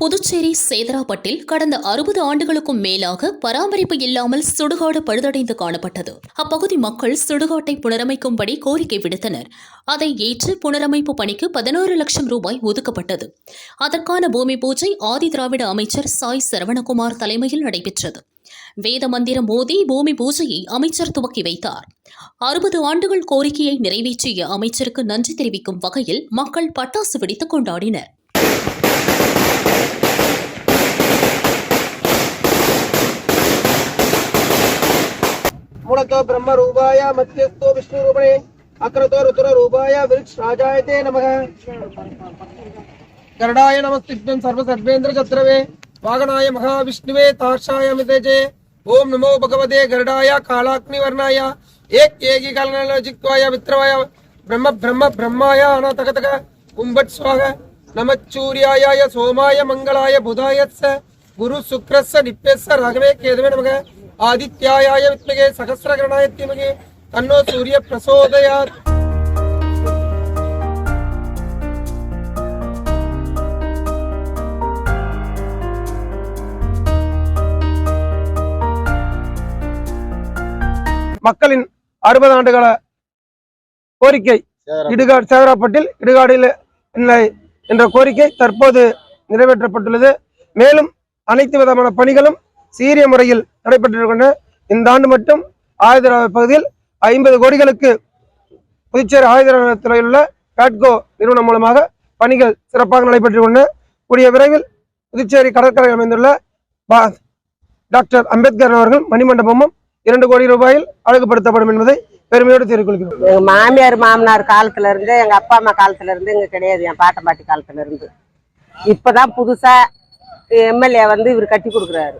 புதுச்சேரி சேதராப்பட்டில் கடந்த 60 ஆண்டுகளுக்கும் மேலாக பராமரிப்பு இல்லாமல் சுடுகாடு பழுதடைந்து காணப்பட்டது. அப்பகுதி மக்கள் சுடுகாட்டை புனரமைக்கும்படி கோரிக்கை விடுத்தனர். அதை ஏற்று புனரமைப்பு பணிக்கு 16 லட்சம் ரூபாய் ஒதுக்கப்பட்டது. அதற்கான பூமி பூஜை ஆதி திராவிட அமைச்சர் சாய் சரவணகுமார் தலைமையில் நடைபெற்றது. வேத மந்திரம் மோதி பூமி பூஜையை அமைச்சர் துவக்கி வைத்தார். 60 ஆண்டுகள் கோரிக்கையை நிறைவேற்றிய அமைச்சருக்கு நன்றி தெரிவிக்கும் வகையில் மக்கள் பட்டாசு வெடித்து கொண்டாடினர். मूलतो ब्रह्म रूपाय मध्यस्थो विष्णु रूपणे अक्रतो रुद्र रूपाय वृक्ष राजायते नमः। गरुडाय नमस्तिभ्यं सर्व सर्वेन्द्र चत्रवे वागनाय महाविष्णुवे तार्षाय मितेजे। ओम नमो भगवते गरुडाय कालाग्निवर्णाय एक एकी कालनजित्वाय वित्रवाय ब्रह्म ब्रह्म ब्रह्माय अनातकतक कुंभट स्वाहा नमच्चूर्याय सोमाय मंगलाय बुधाय गुरु शुक्रस्य निप्यस्य राघवे केतवे नमः। आदित्याय विद्महे सहस्रकरणाय धीमहि तन्नो सूर्य प्रचोदयात्। மக்களின் 60 ஆண்டுகால கோரிக்கை இடுகாடு சேதராப்பட்டில் இடுகாடில் இல்லை என்ற கோரிக்கை தற்போது நிறைவேற்றப்பட்டுள்ளது. மேலும் அனைத்து விதமான பணிகளும் சீரிய முறையில் நடைபெற்றிருக்கின்றன. இந்த ஆண்டு மட்டும் ஆயுதராவ பகுதியில் 50 கோடிகளுக்கு புதுச்சேரி ஆயுதராவத்தில் உள்ள காட்கோ நிறுவனம் மூலமாக பணிகள் சிறப்பாக நடைபெற்றுள்ளன. கூடிய விரைவில் புதுச்சேரி கடற்கரை அமைந்துள்ள டாக்டர் அம்பேத்கர் அவர்கள் மணிமண்டபமும் 2 கோடி ரூபாயில் அழகுபடுத்தப்படும் என்பதை பெருமையோடு தெரிவித்துக் கொள்கிறோம். எங்க மாமியார் மாமனார் காலத்துல இருந்து எங்க அப்பா அம்மா காலத்துல இருந்து இங்க கிடையாது. என் பாட்ட பாட்டி காலத்துல இருந்து இப்பதான் புதுசா எம்எல்ஏ வந்து இவர் கட்டி கொடுக்குறாரு.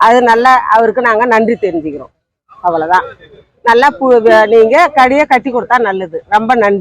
அது நல்லா அவருக்கு நாங்க நன்றி தெரிஞ்சுக்கிறோம். அவ்வளவுதான். நல்லா நீங்க கடியை கட்டி கொடுத்தா நல்லது. ரொம்ப நன்றி.